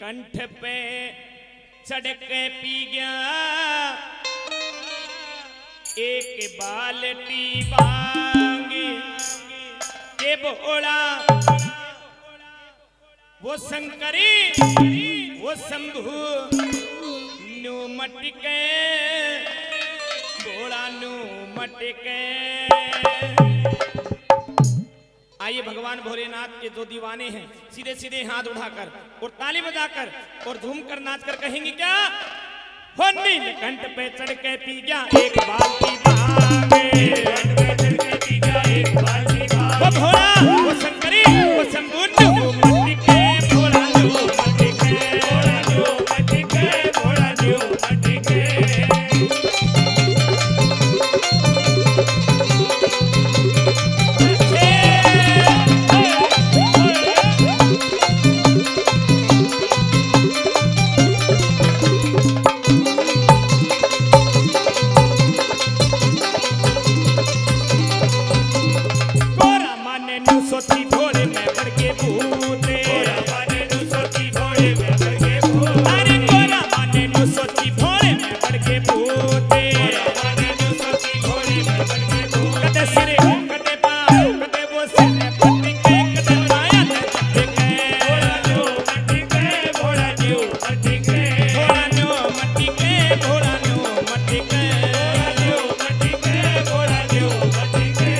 कंठ पे चढ़ के पी गया एक बाल्टी भांगे के बोला वो शंकरी वो शंभु नु मटके बोला नु मटके। आइए भगवान भोलेनाथ के जो दीवाने हैं सीधे सीधे हाथ उठाकर और ताली बजाकर और धूम कर नाच कर कहेंगे क्या? हो नीलकंठ पे चढ़ के पी गया एक बाल्टी भांगे, कंठ पे चढ़ के पी गया एक बाल्टी भांगे। वो भोला वो शंकरी वो शंभु नु मटके भोला नु मटके भोला नु मटके भोला नु मटके। सोची भोले में बढ़ के भूते माने नु सोची भोले में बढ़ के भूते। अरे कोरा माने नु सोची भोले में बढ़ के भूते माने नु सोची भोले में बढ़ के भूते। कदे सिरे कदे पाँव कदे वो सिरे पट्टी के कदे माया ने चट्टी के भोला नु मट्टी के भोला नु मट्टी के भोला नु मट्टी के भोला नु मट्टी के भोला नु मट्टी के भोला नु मट्टी के।